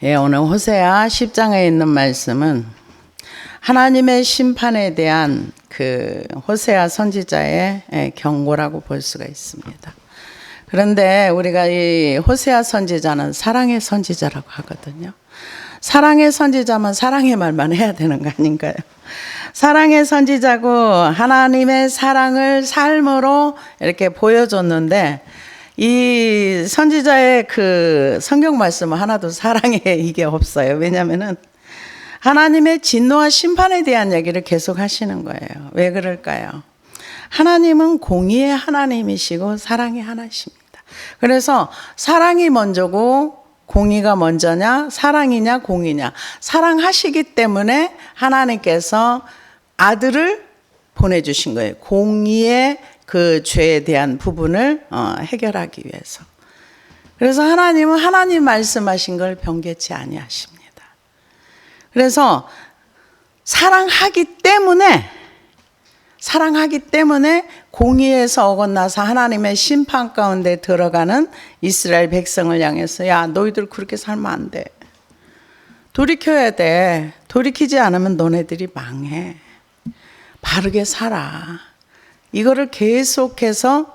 예, 오늘 호세아 10장에 있는 말씀은 하나님의 심판에 대한 그 호세아 선지자의 경고라고 볼 수가 있습니다. 그런데 우리가 이 호세아 선지자는 사랑의 선지자라고 하거든요. 사랑의 선지자면 사랑의 말만 해야 되는 거 아닌가요? 사랑의 선지자고 하나님의 사랑을 삶으로 이렇게 보여줬는데 이 선지자의 그 성경 말씀은 하나도 사랑에 이게 없어요. 왜냐하면은 하나님의 진노와 심판에 대한 얘기를 계속 하시는 거예요. 왜 그럴까요? 하나님은 공의의 하나님이시고 사랑의 하나님이십니다. 그래서 사랑이 먼저고 공의가 먼저냐, 사랑이냐, 공의냐. 사랑하시기 때문에 하나님께서 아들을 보내주신 거예요. 공의의 그 죄에 대한 부분을 해결하기 위해서. 그래서 하나님은 하나님 말씀하신 걸 변개치 아니하십니다. 그래서 사랑하기 때문에 공의에서 어긋나서 하나님의 심판 가운데 들어가는 이스라엘 백성을 향해서 야, 너희들 그렇게 살면 안 돼. 돌이켜야 돼. 돌이키지 않으면 너네들이 망해. 바르게 살아. 이거를 계속해서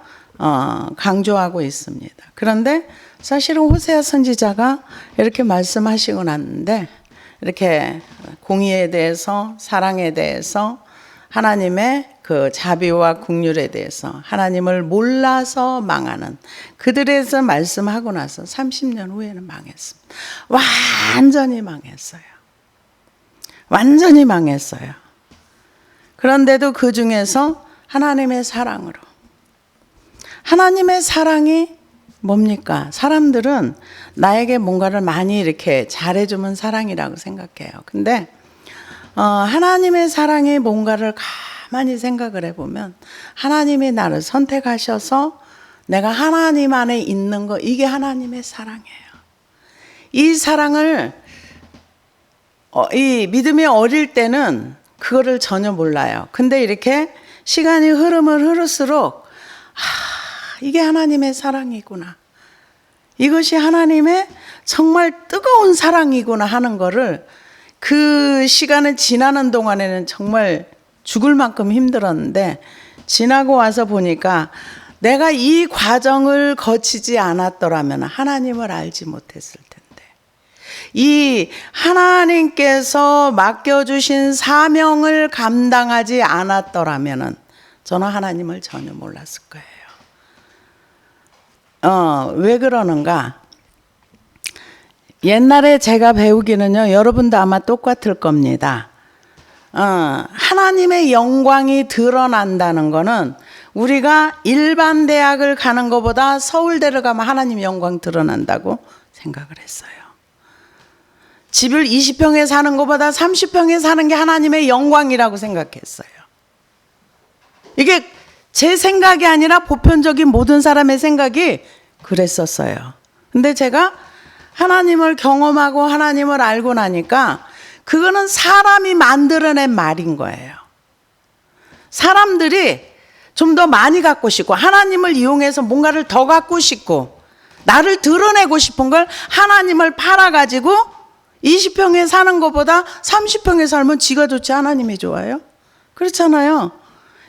강조하고 있습니다. 그런데 사실은 호세아 선지자가 이렇게 말씀하시고 났는데 이렇게 공의에 대해서 사랑에 대해서 하나님의 그 자비와 긍휼에 대해서 하나님을 몰라서 망하는 그들에서 말씀하고 나서 30년 후에는 망했습니다. 완전히 망했어요. 완전히 망했어요. 그런데도 그 중에서 하나님의 사랑으로. 하나님의 사랑이 뭡니까? 사람들은 나에게 뭔가를 많이 이렇게 잘해주면 사랑이라고 생각해요. 근데 하나님의 사랑이 뭔가를 가만히 생각을 해보면 하나님이 나를 선택하셔서 내가 하나님 안에 있는 거, 이게 하나님의 사랑이에요. 이 사랑을 이 믿음이 어릴 때는 그거를 전혀 몰라요. 근데 이렇게 시간이 흐를수록 이게 하나님의 사랑이구나. 이것이 하나님의 정말 뜨거운 사랑이구나 하는 거를 그 시간을 지나는 동안에는 정말 죽을 만큼 힘들었는데 지나고 와서 보니까 내가 이 과정을 거치지 않았더라면 하나님을 알지 못했을 텐데 이 하나님께서 맡겨주신 사명을 감당하지 않았더라면 저는 하나님을 전혀 몰랐을 거예요. 왜 그러는가? 옛날에 제가 배우기는요, 여러분도 아마 똑같을 겁니다. 하나님의 영광이 드러난다는 거는 우리가 일반 대학을 가는 것보다 서울대를 가면 하나님 영광 드러난다고 생각을 했어요. 집을 20평에 사는 것보다 30평에 사는 게 하나님의 영광이라고 생각했어요. 이게 제 생각이 아니라 보편적인 모든 사람의 생각이 그랬었어요. 근데 제가 하나님을 경험하고 하나님을 알고 나니까 그거는 사람이 만들어낸 말인 거예요. 사람들이 좀 더 많이 갖고 싶고 하나님을 이용해서 뭔가를 더 갖고 싶고 나를 드러내고 싶은 걸 하나님을 팔아가지고 20평에 사는 것보다 30평에 살면 지가 좋지 하나님이 좋아요? 그렇잖아요.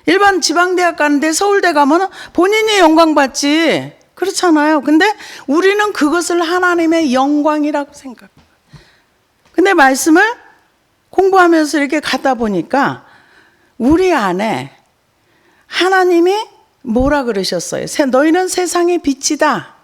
일반 지방대학 가는데 서울대 가면 본인이 영광 받지. 그렇잖아요. 근데 우리는 그것을 하나님의 영광이라고 생각해요. 근데 말씀을 공부하면서 이렇게 가다 보니까 우리 안에 하나님이 뭐라 그러셨어요? 너희는 세상의 빛이다.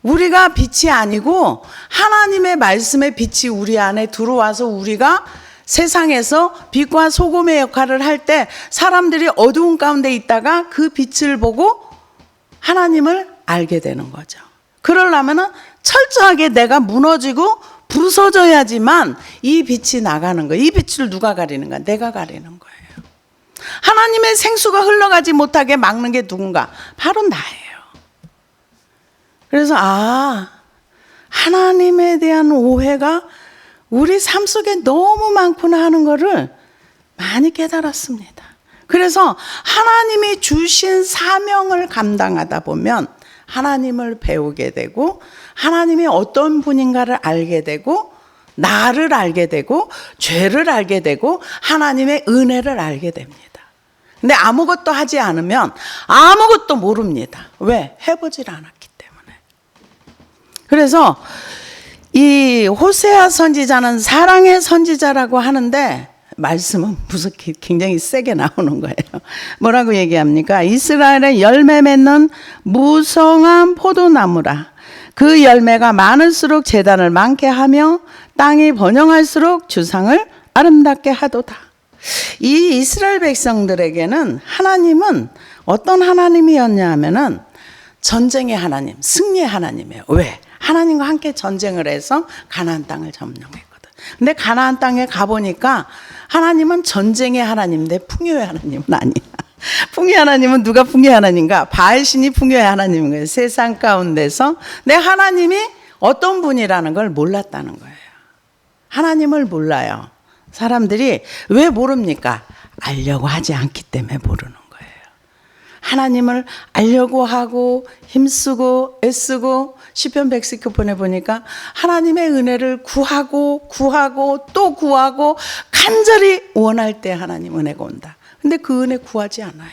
우리가 빛이 아니고 하나님의 말씀의 빛이 우리 안에 들어와서 우리가 세상에서 빛과 소금의 역할을 할 때 사람들이 어두운 가운데 있다가 그 빛을 보고 하나님을 알게 되는 거죠. 그러려면 철저하게 내가 무너지고 부서져야지만 이 빛이 나가는 거예요. 이 빛을 누가 가리는가? 내가 가리는 거예요. 하나님의 생수가 흘러가지 못하게 막는 게 누군가? 바로 나예요. 그래서 하나님에 대한 오해가 우리 삶 속에 너무 많구나 하는 거를 많이 깨달았습니다. 그래서 하나님이 주신 사명을 감당하다 보면 하나님을 배우게 되고 하나님이 어떤 분인가를 알게 되고 나를 알게 되고 죄를 알게 되고 하나님의 은혜를 알게 됩니다. 근데 아무것도 하지 않으면 아무것도 모릅니다. 왜? 해보질 않았기 때문에. 그래서 이 호세아 선지자는 사랑의 선지자라고 하는데 말씀은 무슨 굉장히 세게 나오는 거예요. 뭐라고 얘기합니까? 이스라엘의 열매 맺는 무성한 포도나무라. 그 열매가 많을수록 재단을 많게 하며 땅이 번영할수록 주상을 아름답게 하도다. 이 이스라엘 백성들에게는 하나님은 어떤 하나님이었냐 하면은 전쟁의 하나님, 승리의 하나님이에요. 왜? 하나님과 함께 전쟁을 해서 가나안 땅을 점령했거든. 근데 가나안 땅에 가보니까 하나님은 전쟁의 하나님인데 풍요의 하나님은 아니야. 풍요의 하나님은 누가 풍요의 하나님인가? 바알신이 풍요의 하나님인 거예요. 세상 가운데서 내 하나님이 어떤 분이라는 걸 몰랐다는 거예요. 하나님을 몰라요. 사람들이 왜 모릅니까? 알려고 하지 않기 때문에 모르는 거예요. 하나님을 알려고 하고 힘쓰고 애쓰고 시편 119편에 보니까 하나님의 은혜를 구하고 또 구하고 간절히 원할 때 하나님 은혜가 온다. 근데 그 은혜 구하지 않아요.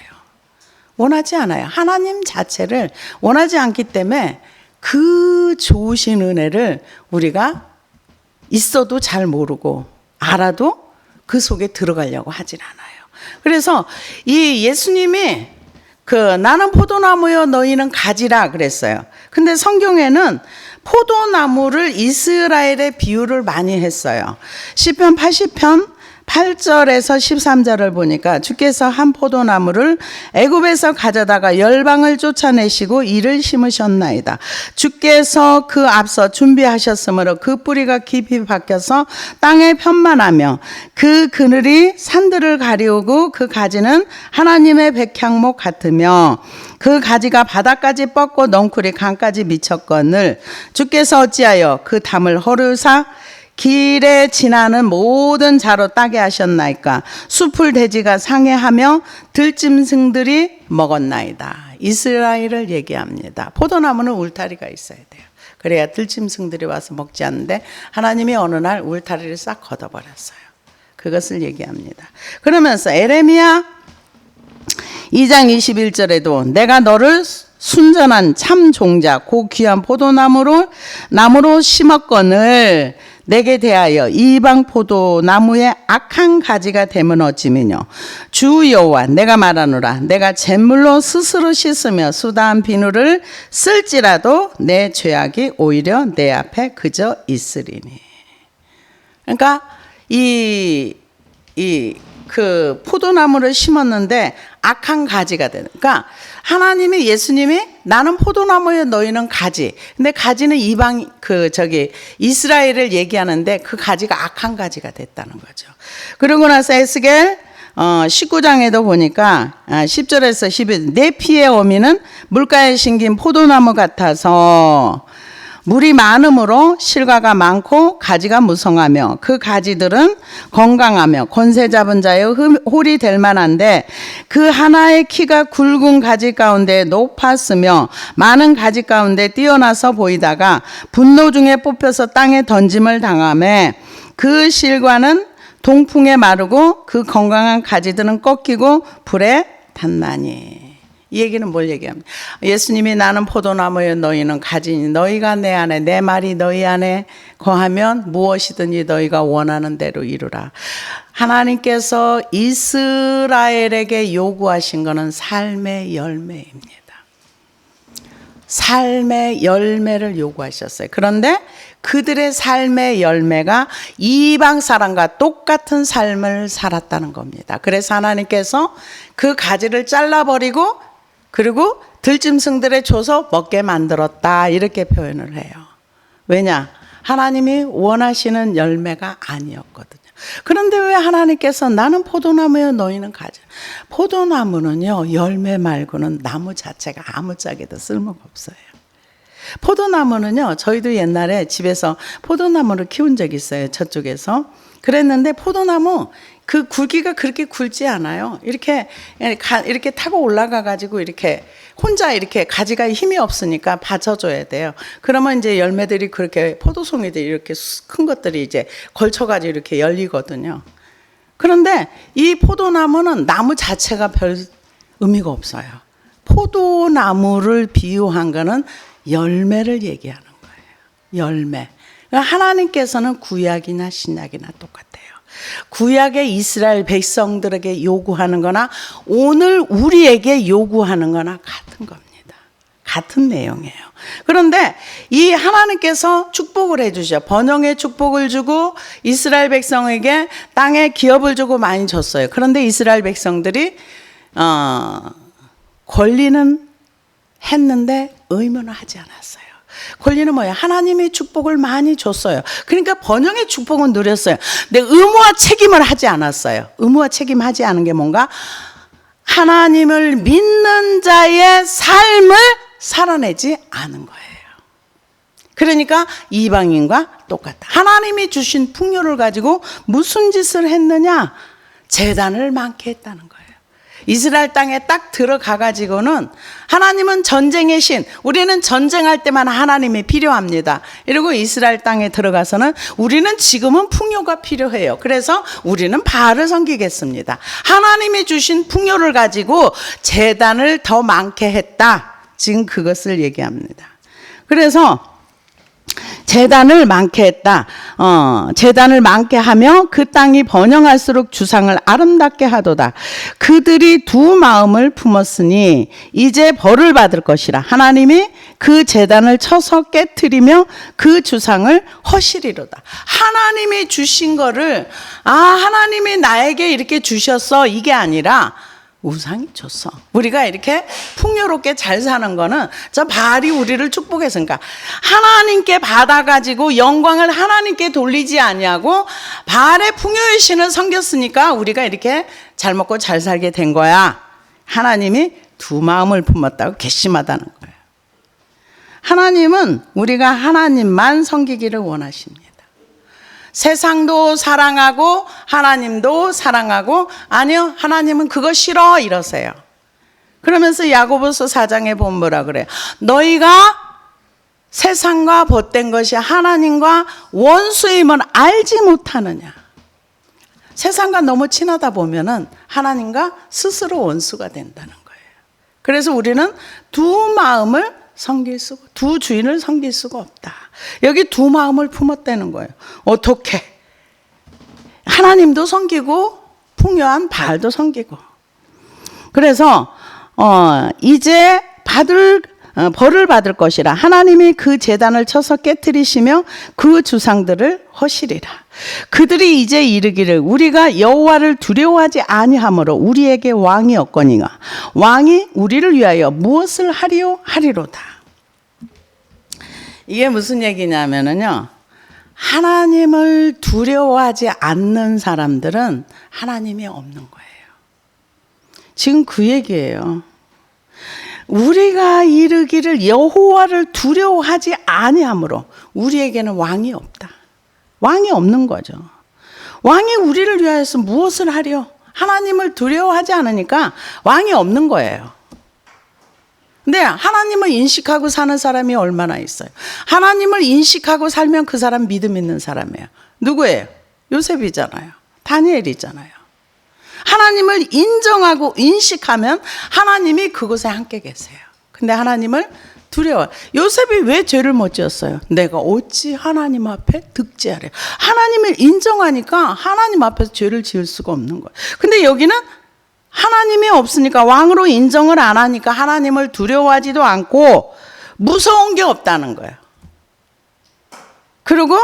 원하지 않아요. 하나님 자체를 원하지 않기 때문에 그 좋으신 은혜를 우리가 있어도 잘 모르고 알아도 그 속에 들어가려고 하질 않아요. 그래서 이 예수님이 나는 포도나무여 너희는 가지라 그랬어요. 근데 성경에는 포도나무를 이스라엘의 비유를 많이 했어요. 시편 80편 8절에서 13절을 보니까 주께서 한 포도나무를 애굽에서 가져다가 열방을 쫓아내시고 이를 심으셨나이다. 주께서 그 앞서 준비하셨으므로 그 뿌리가 깊이 박혀서 땅에 편만하며 그 그늘이 산들을 가리우고 그 가지는 하나님의 백향목 같으며 그 가지가 바닥까지 뻗고 넝쿨이 강까지 미쳤거늘 주께서 어찌하여 그 담을 허르사 길에 지나는 모든 자로 따게 하셨나이까. 숲을 돼지가 상해하며 들짐승들이 먹었나이다. 이스라엘을 얘기합니다. 포도나무는 울타리가 있어야 돼요. 그래야 들짐승들이 와서 먹지 않는데 하나님이 어느 날 울타리를 싹 걷어버렸어요. 그것을 얘기합니다. 그러면서 에레미야 2장 21절에도 내가 너를 순전한 참 종자 고 귀한 포도나무로 심었거늘 내게 대하여 이방 포도나무의 악한 가지가 되면 어찌미뇨. 주 여호와 내가 말하노라. 내가 잿물로 스스로 씻으며 수다한 비누를 쓸지라도 내 죄악이 오히려 내 앞에 그저 있으리니. 그러니까 그 포도나무를 심었는데 악한 가지가 되는. 그러니까 하나님이 예수님이 나는 포도나무에 너희는 가지. 근데 가지는 이방 이스라엘을 얘기하는데 그 가지가 악한 가지가 됐다는 거죠. 그러고 나서 에스겔 19장에도 보니까 10절에서 11절 내 피의 어미는 물가에 심긴 포도나무 같아서 물이 많음으로 실과가 많고 가지가 무성하며 그 가지들은 건강하며 권세 잡은 자의 홀이 될 만한데 그 하나의 키가 굵은 가지 가운데 높았으며 많은 가지 가운데 뛰어나서 보이다가 분노 중에 뽑혀서 땅에 던짐을 당하며 그 실과는 동풍에 마르고 그 건강한 가지들은 꺾이고 불에 탔나니. 이 얘기는 뭘 얘기합니까? 예수님이 나는 포도나무여 너희는 가지니 너희가 내 안에 내 말이 너희 안에 거하면 무엇이든지 너희가 원하는 대로 이루라. 하나님께서 이스라엘에게 요구하신 것은 삶의 열매입니다. 삶의 열매를 요구하셨어요. 그런데 그들의 삶의 열매가 이방 사람과 똑같은 삶을 살았다는 겁니다. 그래서 하나님께서 그 가지를 잘라버리고 그리고 들짐승들에 줘서 먹게 만들었다 이렇게 표현을 해요. 왜냐? 하나님이 원하시는 열매가 아니었거든요. 그런데 왜 하나님께서 나는 포도나무여 너희는 가지. 포도나무는요 열매 말고는 나무 자체가 아무짝에도 쓸모가 없어요. 포도나무는요 저희도 옛날에 집에서 포도나무를 키운 적이 있어요. 저쪽에서. 그랬는데 포도나무 그 굵기가 그렇게 굵지 않아요. 이렇게 타고 올라가 가지고 이렇게 혼자 이렇게 가지가 힘이 없으니까 받쳐줘야 돼요. 그러면 이제 열매들이 그렇게 포도송이들이 이렇게 큰 것들이 이제 걸쳐가지고 이렇게 열리거든요. 그런데 이 포도나무는 나무 자체가 별 의미가 없어요. 포도나무를 비유한 거는 열매를 얘기하는 거예요. 열매. 하나님께서는 구약이나 신약이나 똑같아요. 구약의 이스라엘 백성들에게 요구하는 거나 오늘 우리에게 요구하는 거나 같은 겁니다. 같은 내용이에요. 그런데 이 하나님께서 축복을 해주셔. 번영의 축복을 주고 이스라엘 백성에게 땅에 기업을 주고 많이 줬어요. 그런데 이스라엘 백성들이 권리는 했는데 의무는 하지 않았어요. 권리는 뭐예요? 하나님의 축복을 많이 줬어요. 그러니까 번영의 축복은 누렸어요. 근데 의무와 책임을 하지 않았어요. 의무와 책임하지 않은 게 뭔가? 하나님을 믿는 자의 삶을 살아내지 않은 거예요. 그러니까 이방인과 똑같다. 하나님이 주신 풍요를 가지고 무슨 짓을 했느냐? 재단을 많게 했다는 거예요. 이스라엘 땅에 딱 들어가 가지고는 하나님은 전쟁의 신, 우리는 전쟁할 때만 하나님이 필요합니다. 이러고 이스라엘 땅에 들어가서는 우리는 지금은 풍요가 필요해요. 그래서 우리는 바알을 섬기겠습니다. 하나님이 주신 풍요를 가지고 재단을 더 많게 했다. 지금 그것을 얘기합니다. 그래서 재단을 많게 했다. 재단을 많게 하며 그 땅이 번영할수록 주상을 아름답게 하도다. 그들이 두 마음을 품었으니 이제 벌을 받을 것이라. 하나님이 그 재단을 쳐서 깨트리며 그 주상을 허시리로다. 하나님이 주신 거를 하나님이 나에게 이렇게 주셨어 이게 아니라 우상이 줬어. 우리가 이렇게 풍요롭게 잘 사는 거는 저 바알이 우리를 축복했으니까 하나님께 받아가지고 영광을 하나님께 돌리지 아니하고 바알의 풍요의 신을 섬겼으니까 우리가 이렇게 잘 먹고 잘 살게 된 거야. 하나님이 두 마음을 품었다고 괘씸하다는 거예요. 하나님은 우리가 하나님만 섬기기를 원하십니다. 세상도 사랑하고 하나님도 사랑하고 아니요 하나님은 그거 싫어 이러세요. 그러면서 야고보서 4장에 보면 뭐라 그래요? 너희가 세상과 벗된 것이 하나님과 원수임을 알지 못하느냐. 세상과 너무 친하다 보면은 하나님과 스스로 원수가 된다는 거예요. 그래서 우리는 두 마음을 섬길 수가, 두 주인을 섬길 수가 없다. 여기 두 마음을 품었다는 거예요. 어떻게? 하나님도 섬기고 풍요한 바알도 섬기고. 그래서 이제 벌을 받을 것이라. 하나님이 그 제단을 쳐서 깨트리시며 그 주상들을 허시리라. 그들이 이제 이르기를 우리가 여호와를 두려워하지 아니하므로 우리에게 왕이 없거니와 왕이 우리를 위하여 무엇을 하리요 하리로다. 이게 무슨 얘기냐면요, 하나님을 두려워하지 않는 사람들은 하나님이 없는 거예요. 지금 그 얘기예요. 우리가 이르기를 여호와를 두려워하지 아니하므로 우리에게는 왕이 없다. 왕이 없는 거죠. 왕이 우리를 위하여서 무엇을 하려? 하나님을 두려워하지 않으니까 왕이 없는 거예요. 근데 하나님을 인식하고 사는 사람이 얼마나 있어요? 하나님을 인식하고 살면 그 사람 믿음 있는 사람이에요. 누구예요? 요셉이잖아요. 다니엘이잖아요. 하나님을 인정하고 인식하면 하나님이 그곳에 함께 계세요. 근데 하나님을 두려워. 요셉이 왜 죄를 못 지었어요? 내가 어찌 하나님 앞에 득죄하래. 하나님을 인정하니까 하나님 앞에서 죄를 지을 수가 없는 거예요. 근데 여기는 하나님이 없으니까, 왕으로 인정을 안 하니까 하나님을 두려워하지도 않고 무서운 게 없다는 거예요. 그리고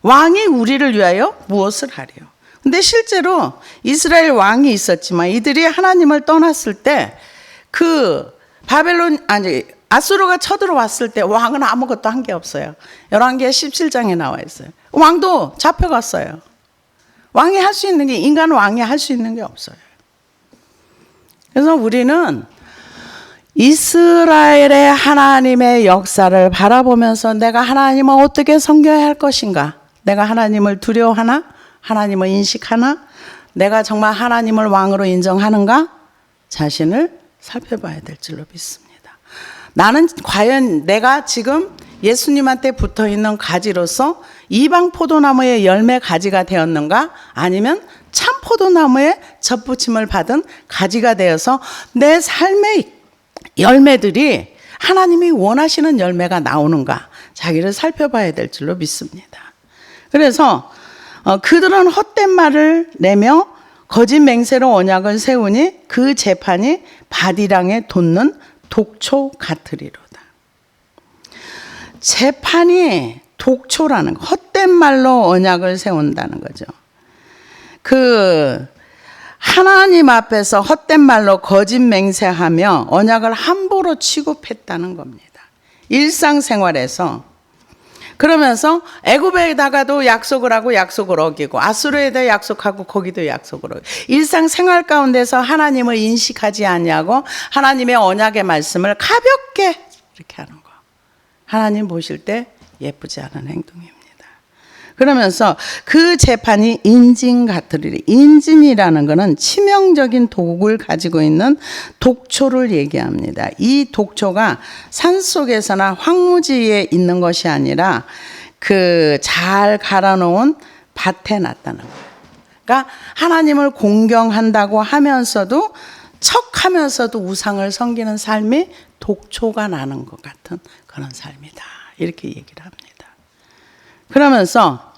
왕이 우리를 위하여 무엇을 하리요? 근데 실제로 이스라엘 왕이 있었지만 이들이 하나님을 떠났을 때 아수르가 쳐들어왔을 때 왕은 아무것도 한 게 없어요. 열왕기하 17장에 나와 있어요. 왕도 잡혀갔어요. 왕이 할 수 있는 게, 인간 왕이 할 수 있는 게 없어요. 그래서 우리는 이스라엘의 하나님의 역사를 바라보면서 내가 하나님을 어떻게 섬겨야 할 것인가? 내가 하나님을 두려워하나? 하나님을 인식하나? 내가 정말 하나님을 왕으로 인정하는가? 자신을 살펴봐야 될 줄로 믿습니다. 나는 과연 내가 지금 예수님한테 붙어있는 가지로서 이방 포도나무의 열매 가지가 되었는가? 아니면 참 포도나무의 접붙임을 받은 가지가 되어서 내 삶의 열매들이 하나님이 원하시는 열매가 나오는가? 자기를 살펴봐야 될 줄로 믿습니다. 그래서 그들은 헛된 말을 내며 거짓 맹세로 언약을 세우니 그 재판이 바디랑에 돋는 독초 같으리로다. 재판이 독초라는 거, 헛된 말로 언약을 세운다는 거죠. 하나님 앞에서 헛된 말로 거짓 맹세하며 언약을 함부로 취급했다는 겁니다. 일상생활에서. 그러면서 애굽에다가도 약속을 하고 약속을 어기고 아수르에다 약속하고 거기도 약속을 어기고 일상생활 가운데서 하나님을 인식하지 않냐고 하나님의 언약의 말씀을 가볍게 이렇게 하는 거. 하나님 보실 때 예쁘지 않은 행동입니다. 그러면서 그 재판이 인진 같으리니, 인진이라는 것은 치명적인 독을 가지고 있는 독초를 얘기합니다. 이 독초가 산속에서나 황무지에 있는 것이 아니라 잘 갈아놓은 밭에 났다는 거예요. 그러니까 하나님을 공경한다고 하면서도 척하면서도 우상을 섬기는 삶이 독초가 나는 것 같은 그런 삶이다. 이렇게 얘기를 합니다. 그러면서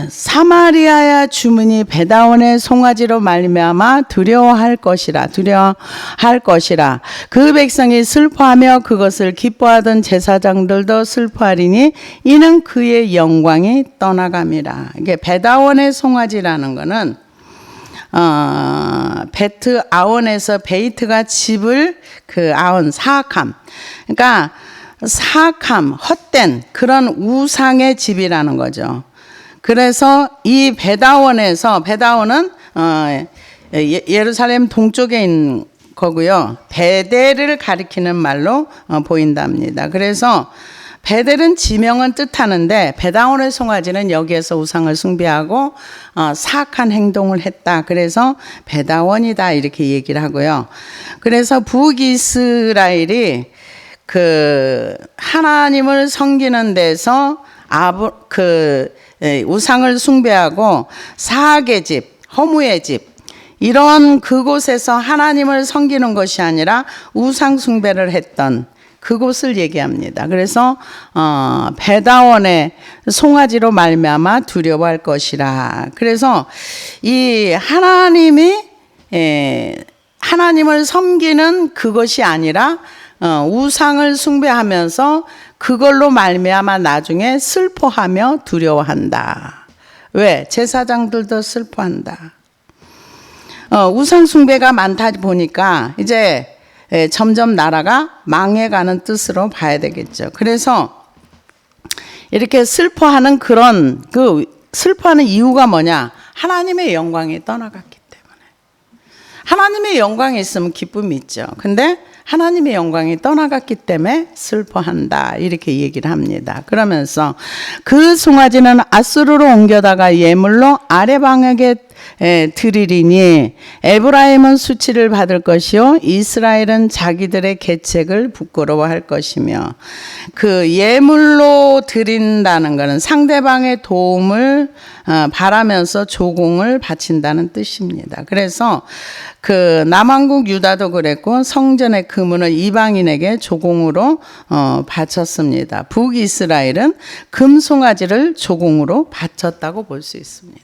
사마리아야 주민이 베다원의 송아지로 말미암아 두려워할 것이라 그 백성이 슬퍼하며 그것을 기뻐하던 제사장들도 슬퍼하리니 이는 그의 영광이 떠나감이라. 이게 베다원의 송아지라는 거는 베트 아원에서 베이트가 집을 아원 사악함, 그러니까 사악함, 헛된 그런 우상의 집이라는 거죠. 그래서 이 베다원은 예루살렘 동쪽에 있는 거고요. 베델을 가리키는 말로 보인답니다. 그래서 베델은 지명은 뜻하는데 베다원의 송아지는 여기에서 우상을 숭배하고 사악한 행동을 했다. 그래서 베다원이다 이렇게 얘기를 하고요. 그래서 북이스라엘이 하나님을 섬기는 데서 우상을 숭배하고 사악의 집, 허무의 집 이런 그곳에서 하나님을 섬기는 것이 아니라 우상 숭배를 했던 그곳을 얘기합니다. 그래서 베다원의 송아지로 말미암아 두려워할 것이라. 그래서 이 하나님을 섬기는 그것이 아니라 우상을 숭배하면서 그걸로 말미암아 나중에 슬퍼하며 두려워한다. 왜? 제사장들도 슬퍼한다. 우상 숭배가 많다 보니까 이제 점점 나라가 망해가는 뜻으로 봐야 되겠죠. 그래서 이렇게 슬퍼하는 슬퍼하는 이유가 뭐냐? 하나님의 영광이 떠나갔기 때문에. 하나님의 영광이 있으면 기쁨이 있죠. 근데 하나님의 영광이 떠나갔기 때문에 슬퍼한다 이렇게 얘기를 합니다. 그러면서 그 송아지는 아수르로 옮겨다가 예물로 아랫방에게 드리리니 에브라임은 수치를 받을 것이요 이스라엘은 자기들의 계책을 부끄러워할 것이며 그 예물로 드린다는 것은 상대방의 도움을 바라면서 조공을 바친다는 뜻입니다. 그래서 남왕국 유다도 그랬고 성전의 금은을 이방인에게 조공으로 바쳤습니다. 북이스라엘은 금송아지를 조공으로 바쳤다고 볼 수 있습니다.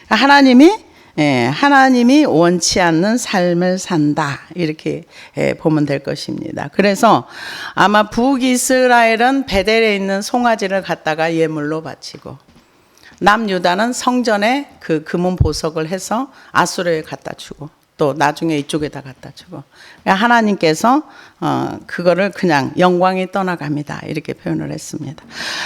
하나님이 원치 않는 삶을 산다 이렇게 보면 될 것입니다. 그래서 아마 북이스라엘은 베델에 있는 송아지를 갖다가 예물로 바치고 남유다는 성전에 금은 보석을 해서 아수르에 갖다 주고 또 나중에 이쪽에다 갖다 주고 하나님께서 그거를 그냥 영광이 떠나갑니다 이렇게 표현을 했습니다.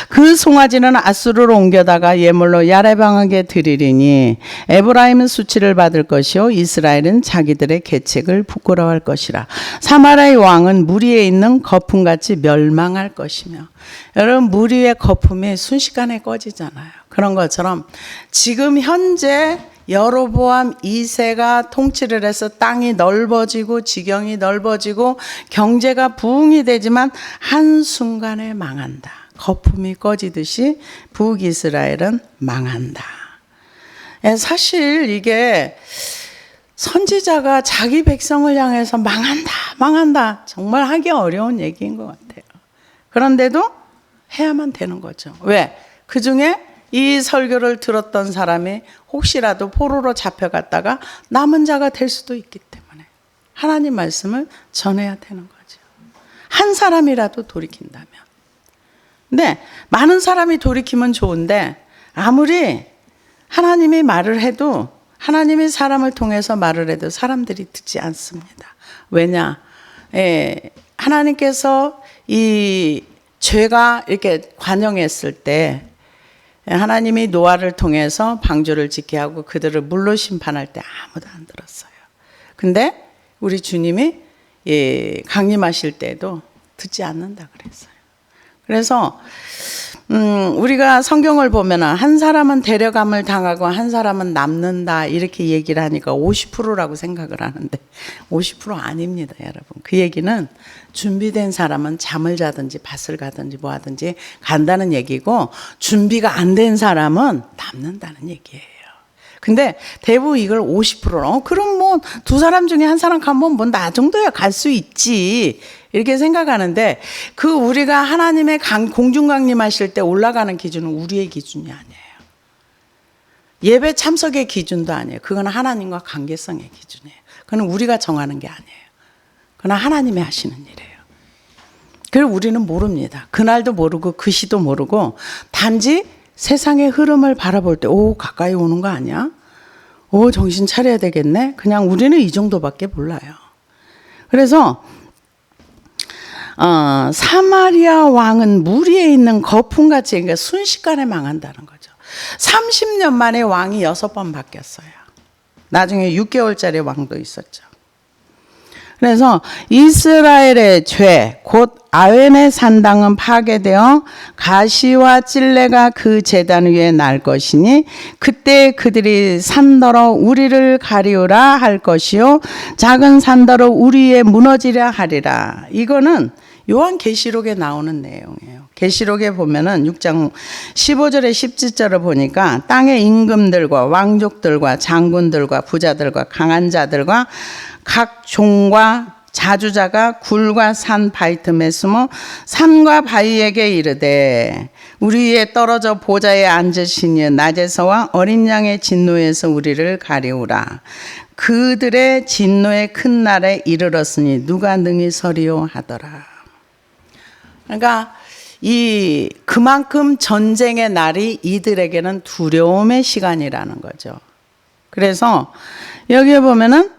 그 송아지는 아수르로 옮겨다가 예물로 야레방에게 드리리니 에브라임은 수치를 받을 것이요 이스라엘은 자기들의 계책을 부끄러워할 것이라. 사마리아의 왕은 물 위에 있는 거품같이 멸망할 것이며. 여러분 물 위의 거품이 순식간에 꺼지잖아요. 그런 것처럼 지금 현재 여로보암 2세가 통치를 해서 땅이 넓어지고 지경이 넓어지고 경제가 부흥이 되지만 한순간에 망한다. 거품이 꺼지듯이 북이스라엘은 망한다. 사실 이게 선지자가 자기 백성을 향해서 망한다. 정말 하기 어려운 얘기인 것 같아요. 그런데도 해야만 되는 거죠. 왜? 그 중에 이 설교를 들었던 사람이 혹시라도 포로로 잡혀갔다가 남은 자가 될 수도 있기 때문에 하나님 말씀을 전해야 되는 거죠. 한 사람이라도 돌이킨다면. 근데 많은 사람이 돌이키면 좋은데 아무리 하나님이 말을 해도 하나님이 사람을 통해서 말을 해도 사람들이 듣지 않습니다. 왜냐? 하나님께서 이 죄가 이렇게 관영했을 때 하나님이 노아를 통해서 방주를 짓게 하고 그들을 물로 심판할 때 아무도 안 들었어요. 근데 우리 주님이 강림하실 때도 듣지 않는다 그랬어요. 그래서 우리가 성경을 보면 한 사람은 데려감을 당하고 한 사람은 남는다 이렇게 얘기를 하니까 50%라고 생각을 하는데 50% 아닙니다, 여러분. 그 얘기는 준비된 사람은 잠을 자든지 밭을 가든지 뭐 하든지 간다는 얘기고 준비가 안 된 사람은 남는다는 얘기예요. 근데 대부분 이걸 50%로 그럼 뭐 두 사람 중에 한 사람 가면 뭐 나 정도야 갈 수 있지 이렇게 생각하는데 그 우리가 하나님의 공중 강림하실 때 올라가는 기준은 우리의 기준이 아니에요. 예배 참석의 기준도 아니에요. 그건 하나님과 관계성의 기준이에요. 그건 우리가 정하는 게 아니에요. 그건 하나님이 하시는 일이에요. 그걸 우리는 모릅니다. 그날도 모르고 그 시도 모르고 단지 세상의 흐름을 바라볼 때 가까이 오는 거 아니야? 정신 차려야 되겠네. 그냥 우리는 이 정도밖에 몰라요. 그래서 사마리아 왕은 물 위에 있는 거품같이 그러니까 순식간에 망한다는 거죠. 30년 만에 왕이 6번 바뀌었어요. 나중에 6개월짜리 왕도 있었죠. 그래서 이스라엘의 죄, 곧 아웬의 산당은 파괴되어 가시와 찔레가 그 제단 위에 날 것이니 그때 그들이 산더러 우리를 가리우라 할 것이요 작은 산더러 우리 위에 무너지려 하리라. 이거는 요한계시록에 나오는 내용이에요. 계시록에 보면은 6장 15절에 17절을 보니까 땅의 임금들과 왕족들과 장군들과 부자들과 강한 자들과 각 종과 자주자가 굴과 산 바위 틈에 숨어 산과 바위에게 이르되 우리 위에 떨어져 보좌에 앉으시니 낮에서와 어린 양의 진노에서 우리를 가리우라. 그들의 진노의 큰 날에 이르렀으니 누가 능히 서리요 하더라. 그러니까 그만큼 전쟁의 날이 이들에게는 두려움의 시간이라는 거죠. 그래서 여기에 보면은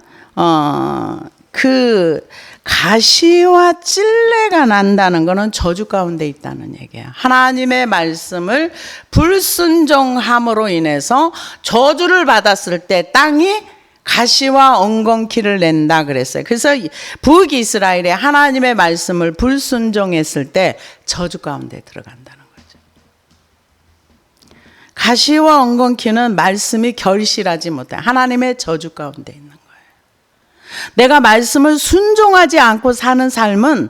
그 가시와 찔레가 난다는 것은 저주 가운데 있다는 얘기예요. 하나님의 말씀을 불순종함으로 인해서 저주를 받았을 때 땅이 가시와 엉겅퀴를 낸다 그랬어요. 그래서 북이스라엘이 하나님의 말씀을 불순종했을 때 저주 가운데 들어간다는 거죠. 가시와 엉겅퀴는 말씀이 결실하지 못해 하나님의 저주 가운데 있는 거예요. 내가 말씀을 순종하지 않고 사는 삶은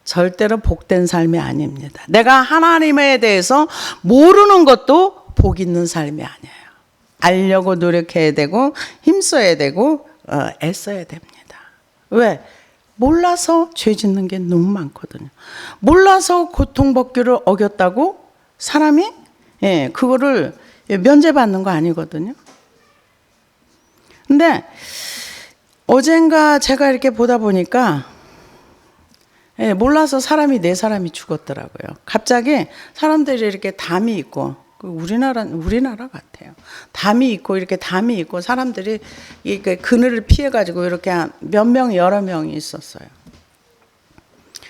절대로 복된 삶이 아닙니다. 내가 하나님에 대해서 모르는 것도 복 있는 삶이 아니에요. 알려고 노력해야 되고 힘써야 되고 애써야 됩니다. 왜? 몰라서 죄 짓는 게 너무 많거든요. 몰라서 고통받기를 어겼다고 사람이 그거를 면제받는 거 아니거든요. 근데 어젠가 제가 이렇게 보다 보니까 몰라서 네 사람이 죽었더라고요. 갑자기 사람들이 이렇게 담이 있고 우리나라 같아요. 담이 있고 사람들이 그늘을 피해가지고 이렇게 몇 명 여러 명이 있었어요.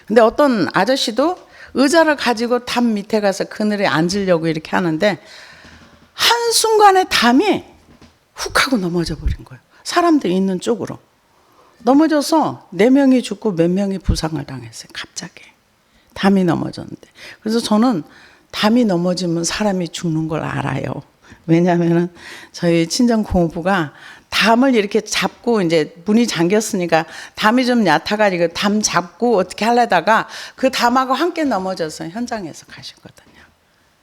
근데 어떤 아저씨도 의자를 가지고 담 밑에 가서 그늘에 앉으려고 이렇게 하는데 한순간에 담이 훅 하고 넘어져 버린 거예요. 사람들이 있는 쪽으로. 넘어져서 4명이 죽고 몇 명이 부상을 당했어요. 갑자기. 담이 넘어졌는데. 그래서 저는 담이 넘어지면 사람이 죽는 걸 알아요. 왜냐하면은 저희 친정 고모부가 담을 이렇게 잡고 이제 문이 잠겼으니까 담이 좀 얕아가지고 담 잡고 어떻게 하려다가 그 담하고 함께 넘어져서 현장에서 가셨거든요.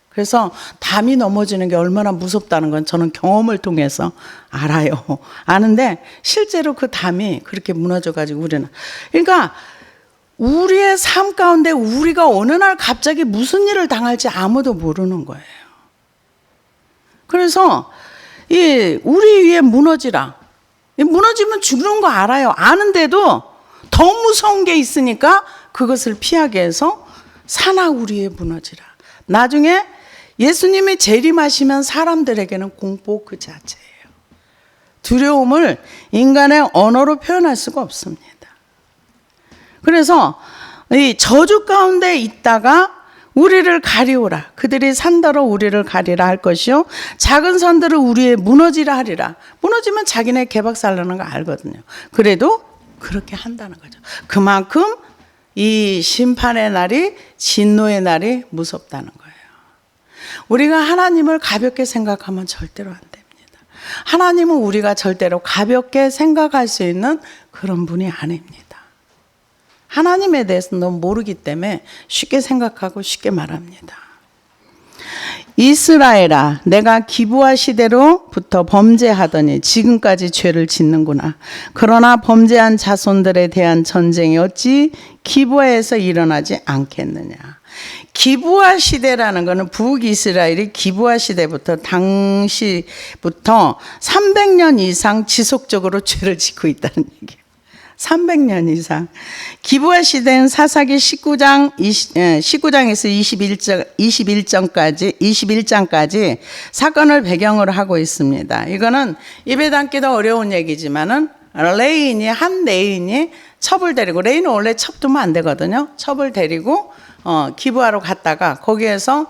그래서 담이 넘어지는 게 얼마나 무섭다는 건 저는 경험을 통해서 알아요. 아는데 실제로 그 담이 그렇게 무너져가지고 우리는. 그러니까 우리의 삶 가운데 우리가 어느 날 갑자기 무슨 일을 당할지 아무도 모르는 거예요. 그래서 우리 위에 무너지라. 무너지면 죽는 거 알아요. 아는데도 더 무서운 게 있으니까 그것을 피하게 해서 사나 우리 위에 무너지라. 나중에 예수님이 재림하시면 사람들에게는 공포 그 자체예요. 두려움을 인간의 언어로 표현할 수가 없습니다. 그래서 이 저주 가운데 있다가 우리를 가리우라. 그들이 산더러 우리를 가리라 할 것이요. 작은 산들을 우리의 무너지라 하리라. 무너지면 자기네 개박살나는 거 알거든요. 그래도 그렇게 한다는 거죠. 그만큼 이 심판의 날이, 진노의 날이 무섭다는 거예요. 우리가 하나님을 가볍게 생각하면 절대로 안 됩니다. 하나님은 우리가 절대로 가볍게 생각할 수 있는 그런 분이 아닙니다. 하나님에 대해서 너무 모르기 때문에 쉽게 생각하고 쉽게 말합니다. 이스라엘아, 내가 기브아 시대로부터 범죄하더니 지금까지 죄를 짓는구나. 그러나 범죄한 자손들에 대한 전쟁이 어찌 기브아에서 일어나지 않겠느냐. 기브아 시대라는 것은 북이스라엘이 기브아 시대부터 당시부터 300년 이상 지속적으로 죄를 짓고 있다는 얘기예요. 300년 이상. 기브아 시대는 사사기 19장에서 21장까지 사건을 배경으로 하고 있습니다. 이거는 입에 담기도 어려운 얘기지만은 한 레인이 첩을 데리고, 레인은 원래 첩 두면 안 되거든요. 첩을 데리고 기브아로 갔다가 거기에서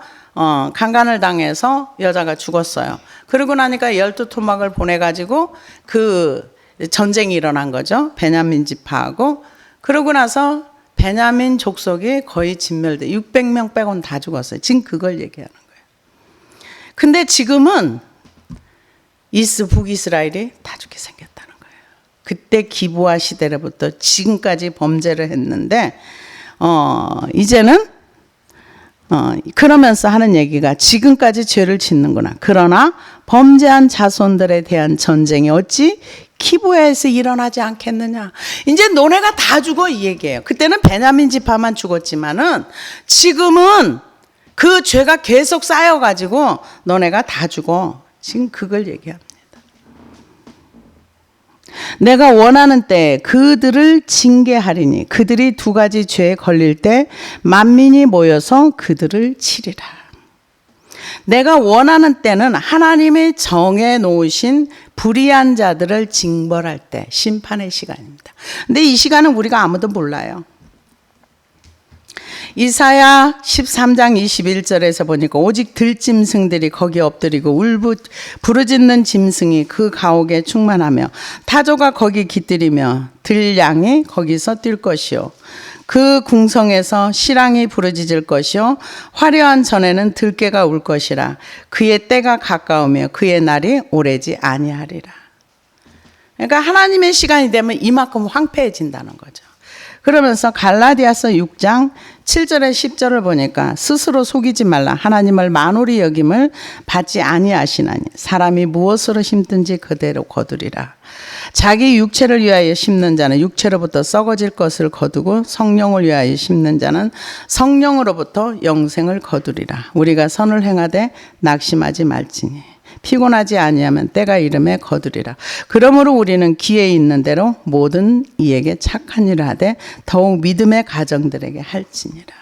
강간을 당해서 여자가 죽었어요. 그러고 나니까 12토막을 보내가지고 그 전쟁이 일어난 거죠. 베냐민 지파하고. 그러고 나서 베냐민 족속이 거의 진멸돼. 600명 빼고는 다 죽었어요. 지금 그걸 얘기하는 거예요. 근데 지금은 북이스라엘이 다 죽게 생겼다는 거예요. 그때 기브아 시대로부터 지금까지 범죄를 했는데 이제는 그러면서 하는 얘기가 지금까지 죄를 짓는구나. 그러나 범죄한 자손들에 대한 전쟁이 어찌 기브아에서 일어나지 않겠느냐. 이제 너네가 다 죽어 이 얘기예요. 그때는 베냐민 지파만 죽었지만은 지금은 그 죄가 계속 쌓여가지고 너네가 다 죽어. 지금 그걸 얘기합니다. 내가 원하는 때에 그들을 징계하리니 그들이 두 가지 죄에 걸릴 때 만민이 모여서 그들을 치리라. 내가 원하는 때는 하나님이 정해 놓으신 불의한 자들을 징벌할 때, 심판의 시간입니다. 근데 이 시간은 우리가 아무도 몰라요. 이사야 13장 21절에서 보니까 오직 들짐승들이 거기 엎드리고 부르짖는 짐승이 그 가옥에 충만하며 타조가 거기 깃들이며 들양이 거기서 뛸 것이요. 그 궁성에서 실랑이 부르짖을 것이요 화려한 전에는 들깨가 울 것이라. 그의 때가 가까우며 그의 날이 오래지 아니하리라. 그러니까 하나님의 시간이 되면 이만큼 황폐해진다는 거죠. 그러면서 갈라디아서 6장 7절에 10절을 보니까 스스로 속이지 말라. 하나님을 만홀히 여김을 받지 아니하시나니 사람이 무엇으로 심든지 그대로 거두리라. 자기 육체를 위하여 심는 자는 육체로부터 썩어질 것을 거두고 성령을 위하여 심는 자는 성령으로부터 영생을 거두리라. 우리가 선을 행하되 낙심하지 말지니 피곤하지 아니하면 때가 이름에 거두리라. 그러므로 우리는 기회 있는 대로 모든 이에게 착한 일을 하되 더욱 믿음의 가정들에게 할지니라.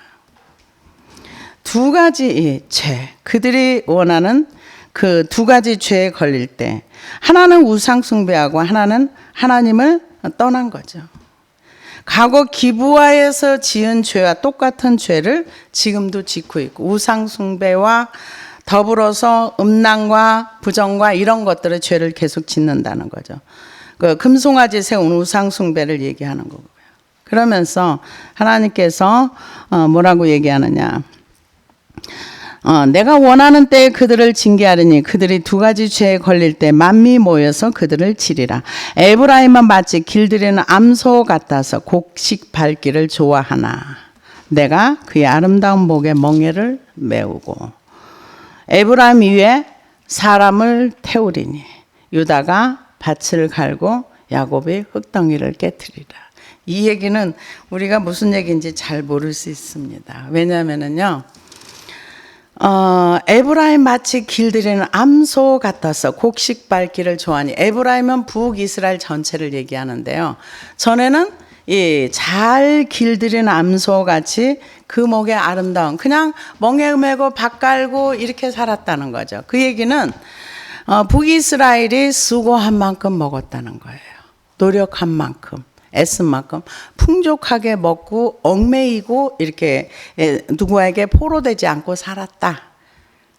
두 가지 죄, 그들이 원하는 그 두 가지 죄에 걸릴 때 하나는 우상 숭배하고 하나는 하나님을 떠난 거죠. 과거 기브아에서 지은 죄와 똑같은 죄를 지금도 짓고 있고 우상 숭배와 더불어서 음란과 부정과 이런 것들의 죄를 계속 짓는다는 거죠. 그 금송아지 세운 우상 숭배를 얘기하는 거고요. 그러면서 하나님께서 뭐라고 얘기하느냐. 내가 원하는 때에 그들을 징계하리니 그들이 두 가지 죄에 걸릴 때 만미 모여서 그들을 치리라. 에브라임은 마치 길들이는 암소 같아서 곡식 밟기를 좋아하나 내가 그의 아름다운 목에 멍에를 메우고 에브라임 위에 사람을 태우리니 유다가 밭을 갈고 야곱이 흙덩이를 깨트리라. 이 얘기는 우리가 무슨 얘기인지 잘 모를 수 있습니다. 왜냐하면요, 에브라임 마치 길들이는 암소 같아서 곡식 밟기를 좋아하니, 에브라임은 북이스라엘 전체를 얘기하는데요. 전에는 이 잘 길들이는 암소 같이 그 목에 아름다운, 그냥 멍에 메고 밭 갈고 이렇게 살았다는 거죠. 그 얘기는 북이스라엘이 수고한 만큼 먹었다는 거예요. 노력한 만큼, 애쓴 만큼 풍족하게 먹고 얽매이고 이렇게 누구에게 포로되지 않고 살았다.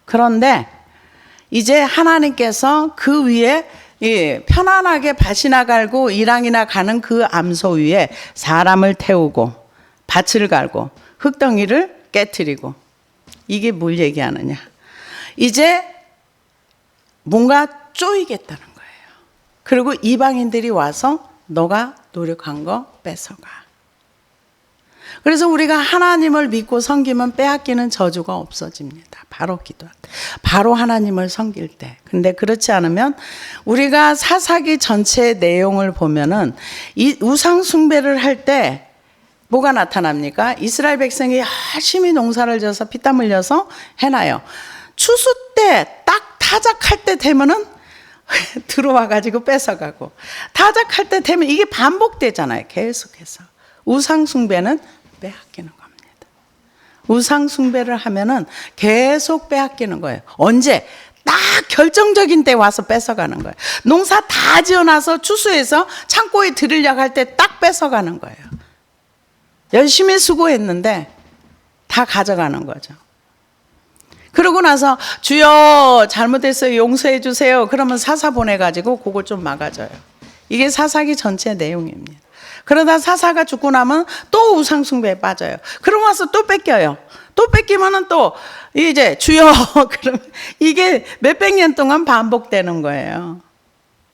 그런데 이제 하나님께서 그 위에 편안하게 밭이나 갈고 일항이나 가는 그 암소 위에 사람을 태우고 밭을 갈고 흙덩이를 깨트리고, 이게 뭘 얘기하느냐? 이제 뭔가 쪼이겠다는 거예요. 그리고 이방인들이 와서 너가 노력한 거 뺏어가. 그래서 우리가 하나님을 믿고 섬기면 빼앗기는 저주가 없어집니다. 바로 기도할 때, 바로 하나님을 섬길 때. 근데 그렇지 않으면 우리가 사사기 전체 내용을 보면은 이 우상 숭배를 할 때 뭐가 나타납니까? 이스라엘 백성이 열심히 농사를 져서 피땀 흘려서 해놔요. 추수 때 딱 타작할 때 되면은 들어와 가지고 뺏어가고, 타작할 때 되면 이게 반복되잖아요. 계속해서. 우상 숭배는 빼앗기는 겁니다. 우상 숭배를 하면은 계속 빼앗기는 거예요. 언제? 딱 결정적인 때 와서 뺏어가는 거예요. 농사 다 지어놔서 추수해서 창고에 들으려고 할 때 딱 뺏어가는 거예요. 열심히 수고했는데 다 가져가는 거죠. 그러고 나서 주여 잘못했어요, 용서해 주세요. 그러면 사사 보내가지고 그걸 좀 막아줘요. 이게 사사기 전체 내용입니다. 그러다 사사가 죽고 나면 또 우상 숭배에 빠져요. 그러고 와서 또 뺏겨요. 또 뺏기면은 또 이제 주여 그러면 이게 몇백 년 동안 반복되는 거예요.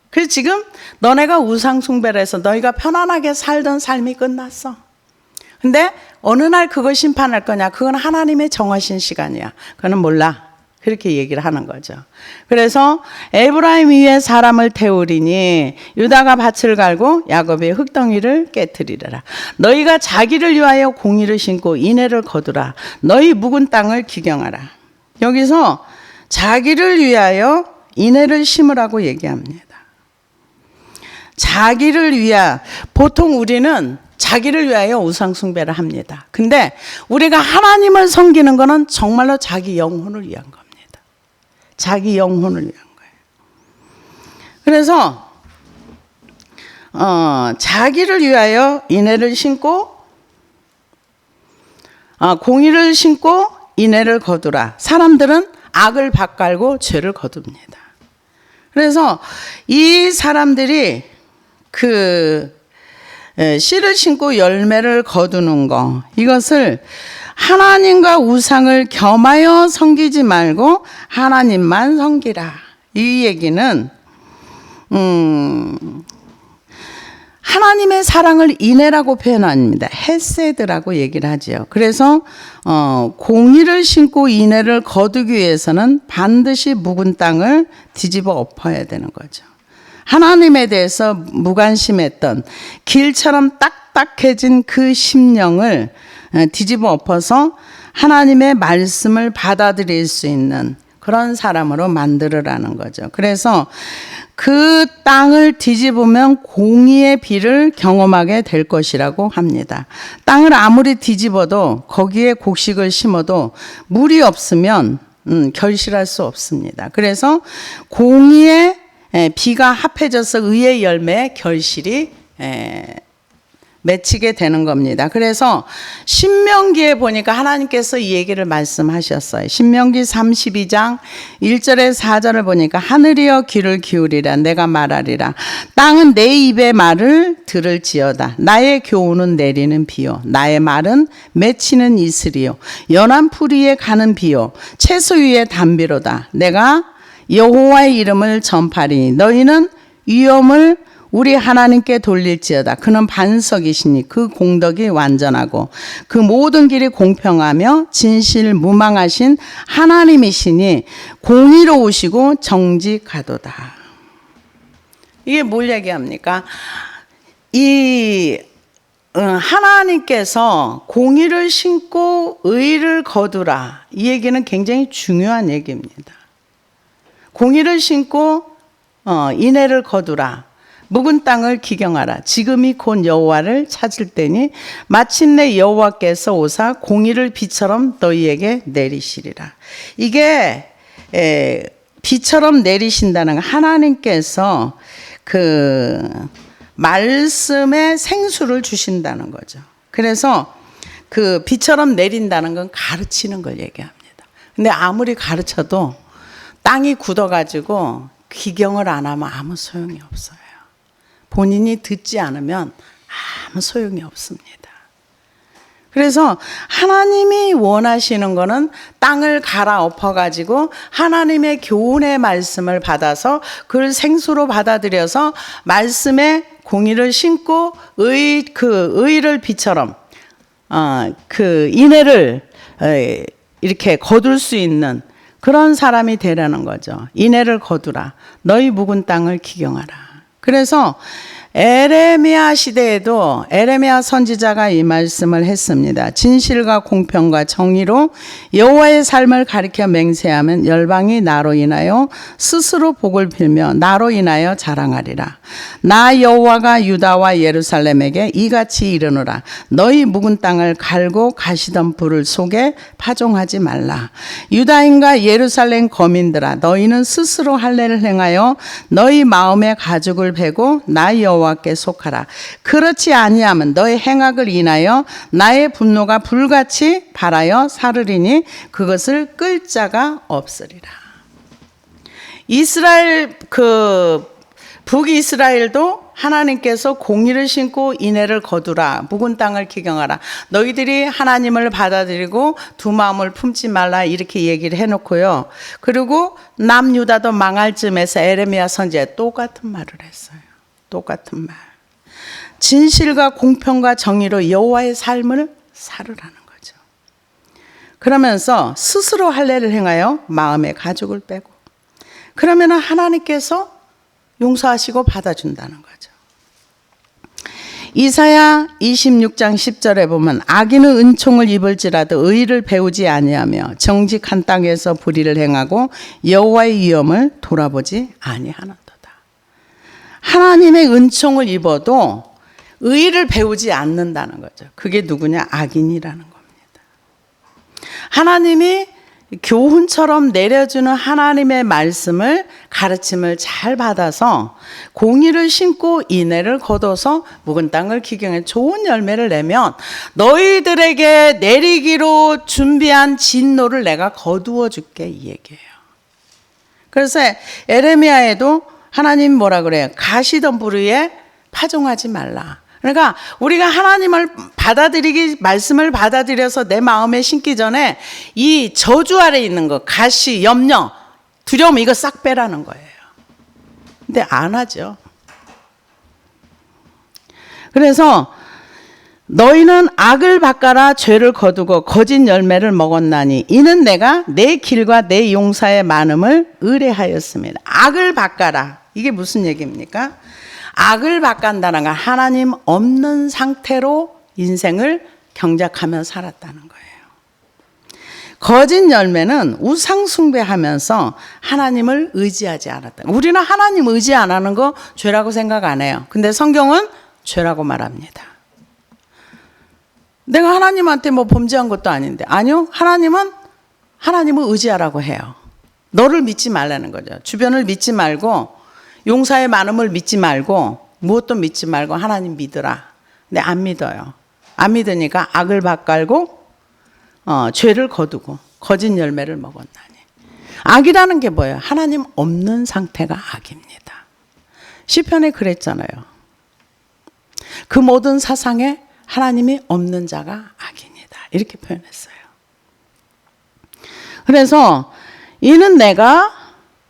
그래서 지금 너네가 우상 숭배를 해서 너희가 편안하게 살던 삶이 끝났어. 근데 어느 날 그걸 심판할 거냐? 그건 하나님의 정하신 시간이야. 그거는 몰라. 그렇게 얘기를 하는 거죠. 그래서 에브라임 위에 사람을 태우리니 유다가 밭을 갈고 야곱이 흙덩이를 깨트리리라. 너희가 자기를 위하여 공의를 심고 인애를 거두라. 너희 묵은 땅을 기경하라. 여기서 자기를 위하여 인애를 심으라고 얘기합니다. 자기를 위하, 보통 우리는 자기를 위하여 우상 숭배를 합니다. 근데 우리가 하나님을 섬기는 것은 정말로 자기 영혼을 위한 겁니다. 자기 영혼을 위한 거예요. 그래서 자기를 위하여 인애를 심고 공의를 심고 인애를 거두라. 사람들은 악을 밭갈고 죄를 거둡니다. 그래서 이 사람들이 씨를 심고 열매를 거두는 거, 이것을 하나님과 우상을 겸하여 섬기지 말고 하나님만 섬기라. 이 얘기는 하나님의 사랑을 인애라고 표현합니다. 헤세드라고 얘기를 하지요. 그래서 공의를 심고 인애를 거두기 위해서는 반드시 묵은 땅을 뒤집어 엎어야 되는 거죠. 하나님에 대해서 무관심했던, 길처럼 딱딱해진 그 심령을 뒤집어 엎어서 하나님의 말씀을 받아들일 수 있는 그런 사람으로 만들으라는 거죠. 그래서 그 땅을 뒤집으면 공의의 비를 경험하게 될 것이라고 합니다. 땅을 아무리 뒤집어도, 거기에 곡식을 심어도 물이 없으면 결실할 수 없습니다. 그래서 공의의 비가 합해져서 의의 열매의 결실이 맺히게 되는 겁니다. 그래서 신명기에 보니까 하나님께서 이 얘기를 말씀하셨어요. 신명기 32장 1절에 4절을 보니까 하늘이여 귀를 기울이라 내가 말하리라. 땅은 내 입의 말을 들을지어다. 나의 교훈은 내리는 비요. 나의 말은 맺히는 이슬이요. 연한 풀 위에 가는 비요. 채소 위에 담비로다. 내가 여호와의 이름을 전파리니 너희는 위엄을 우리 하나님께 돌릴지어다. 그는 반석이시니 그 공덕이 완전하고 그 모든 길이 공평하며 진실 무망하신 하나님이시니 공의로우시고 정직하도다. 이게 뭘 얘기합니까? 하나님께서 공의를 심고 의를 거두라. 이 얘기는 굉장히 중요한 얘기입니다. 공의를 심고 인애를 거두라. 묵은 땅을 기경하라. 지금이 곧 여호와를 찾을 때니 마침내 여호와께서 오사 공의를 비처럼 너희에게 내리시리라. 이게 비처럼 내리신다는 건 하나님께서 그 말씀에 생수를 주신다는 거죠. 그래서 그 비처럼 내린다는 건 가르치는 걸 얘기합니다. 근데 아무리 가르쳐도 땅이 굳어가지고 기경을 안 하면 아무 소용이 없어요. 본인이 듣지 않으면 아무 소용이 없습니다. 그래서 하나님이 원하시는 거는 땅을 갈아엎어가지고 하나님의 교훈의 말씀을 받아서 그걸 생수로 받아들여서 말씀에 공의를 심고 의를 비처럼 그 인애를 이렇게 거둘 수 있는 그런 사람이 되라는 거죠. 인애를 거두라. 너희 묵은 땅을 기경하라. 그래서 에레미야 시대에도 에레미야 선지자가 이 말씀을 했습니다. 진실과 공평과 정의로 여호와의 삶을 가리켜 맹세하면 열방이 나로 인하여 스스로 복을 빌며 나로 인하여 자랑하리라. 나 여호와가 유다와 예루살렘에게 이같이 이르노라. 너희 묵은 땅을 갈고 가시던 불을 속에 파종하지 말라. 유다인과 예루살렘 거민들아 너희는 스스로 할례를 행하여 너희 마음의 가죽을 베고 나 여호와께 속하라. 그렇지 아니하면 너의 행악을 인하여 나의 분노가 불같이 발하여 사르리니 그것을 끌 자가 없으리라. 이스라엘 북이스라엘도 하나님께서 공의를 심고 인애를 거두라. 묵은 땅을 기경하라. 너희들이 하나님을 받아들이고 두 마음을 품지 말라. 이렇게 얘기를 해놓고요. 그리고 남유다도 망할 쯤에서 에레미야 선지자 똑같은 말을 했어요. 똑같은 말. 진실과 공평과 정의로 여호와의 삶을 살으라는 거죠. 그러면서 스스로 할례를 행하여 마음의 가죽을 빼고 그러면 하나님께서 용서하시고 받아준다는 거죠. 이사야 26장 10절에 보면 악인은 은총을 입을지라도 의를 배우지 아니하며 정직한 땅에서 불의를 행하고 여호와의 위엄을 돌아보지 아니하는도다. 하나님의 은총을 입어도 의를 배우지 않는다는 거죠. 그게 누구냐? 악인이라는 겁니다. 하나님이 교훈처럼 내려주는 하나님의 말씀을 가르침을 잘 받아서 공의를 심고 인애를 거둬서 묵은 땅을 기경해 좋은 열매를 내면 너희들에게 내리기로 준비한 진노를 내가 거두어 줄게 이 얘기예요. 그래서 에레미야에도 하나님 뭐라 그래요? 가시던 불 위에 파종하지 말라. 그러니까 우리가 하나님을 받아들이기 말씀을 받아들여서 내 마음에 심기 전에 이 저주 아래 있는 거 가시, 염려, 두려움 이거 싹 빼라는 거예요. 근데 안 하죠. 그래서 너희는 악을 바꿔라 죄를 거두고 거짓 열매를 먹었나니 이는 내가 내 길과 내 용사의 많음을 의뢰하였습니다. 악을 바꿔라. 이게 무슨 얘기입니까? 악을 바꾼다는 건 하나님 없는 상태로 인생을 경작하며 살았다는 거예요. 거짓 열매는 우상 숭배하면서 하나님을 의지하지 않았다. 우리는 하나님 의지 안 하는 거 죄라고 생각 안 해요. 근데 성경은 죄라고 말합니다. 내가 하나님한테 뭐 범죄한 것도 아닌데. 아니요. 하나님은 하나님을 의지하라고 해요. 너를 믿지 말라는 거죠. 주변을 믿지 말고 용사의 많음을 믿지 말고 무엇도 믿지 말고 하나님 믿으라. 근데 안 믿어요. 안 믿으니까 악을 밭갈고 죄를 거두고 거짓 열매를 먹었나니. 악이라는 게 뭐예요? 하나님 없는 상태가 악입니다. 시편에 그랬잖아요. 그 모든 사상에 하나님이 없는 자가 악이니다. 이렇게 표현했어요. 그래서 이는 내가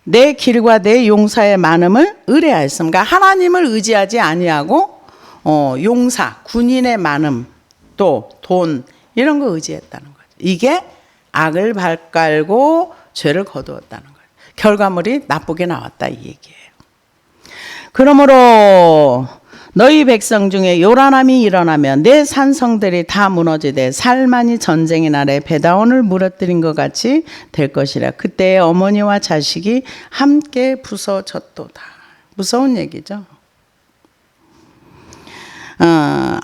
내 길과 내 용사의 많음을 의뢰하였음. 그러니까 하나님을 의지하지 아니하고 용사, 군인의 많음, 또 돈 이런 거 의지했다는 거죠. 이게 악을 밭갈고 죄를 거두었다는 거예요. 결과물이 나쁘게 나왔다 이 얘기예요. 그러므로 너희 백성 중에 요란함이 일어나면 내 산성들이 다 무너지되 살만이 전쟁의 날에 베다온을 무너뜨린 것 같이 될 것이라. 그때 어머니와 자식이 함께 부서졌도다. 무서운 얘기죠.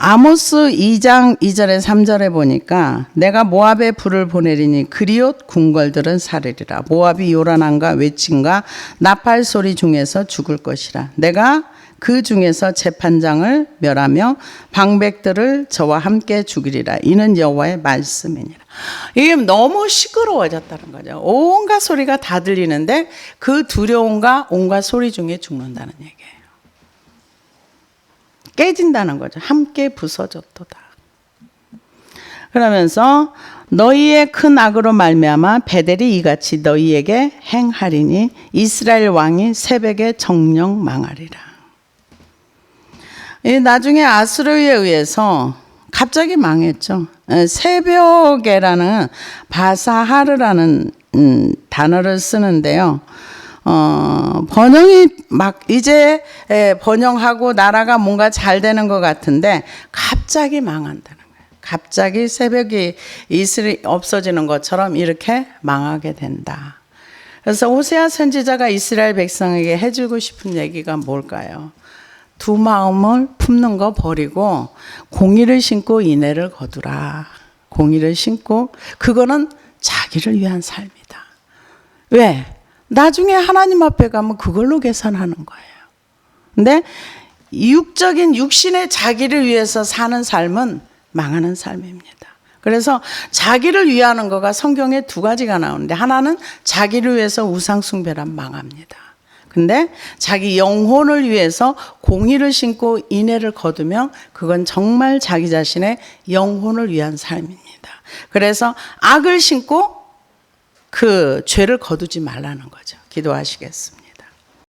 아모스 2장 2절에 3절에 보니까 내가 모압에 불을 보내리니 그리옷 궁궐들은 사르리라. 모압이 요란함과 외침과 나팔 소리 중에서 죽을 것이라. 내가 그 중에서 재판장을 멸하며 방백들을 저와 함께 죽이리라. 이는 여호와의 말씀이니라. 이게 너무 시끄러워졌다는 거죠. 온갖 소리가 다 들리는데 그 두려움과 온갖 소리 중에 죽는다는 얘기예요. 깨진다는 거죠. 함께 부서졌도다. 그러면서 너희의 큰 악으로 말미암아 베델이 이같이 너희에게 행하리니 이스라엘 왕이 새벽에 정령 망하리라. 나중에 아수르에 의해서 갑자기 망했죠. 새벽에라는 바사하르라는 단어를 쓰는데요. 번영이 막 이제 번영하고 나라가 뭔가 잘 되는 것 같은데 갑자기 망한다는 거예요. 갑자기 새벽이 이슬이 없어지는 것처럼 이렇게 망하게 된다. 그래서 호세아 선지자가 이스라엘 백성에게 해주고 싶은 얘기가 뭘까요? 두 마음을 품는 거 버리고 공의를 신고 인애를 거두라. 공의를 신고 그거는 자기를 위한 삶이다. 왜? 나중에 하나님 앞에 가면 그걸로 계산하는 거예요. 근데 육적인 육신의 자기를 위해서 사는 삶은 망하는 삶입니다. 그래서 자기를 위하는 거가 성경에 두 가지가 나오는데 하나는 자기를 위해서 우상 숭배란 망합니다. 근데 자기 영혼을 위해서 공의를 신고 인애를 거두면 그건 정말 자기 자신의 영혼을 위한 삶입니다. 그래서 악을 신고 그 죄를 거두지 말라는 거죠. 기도하시겠습니다.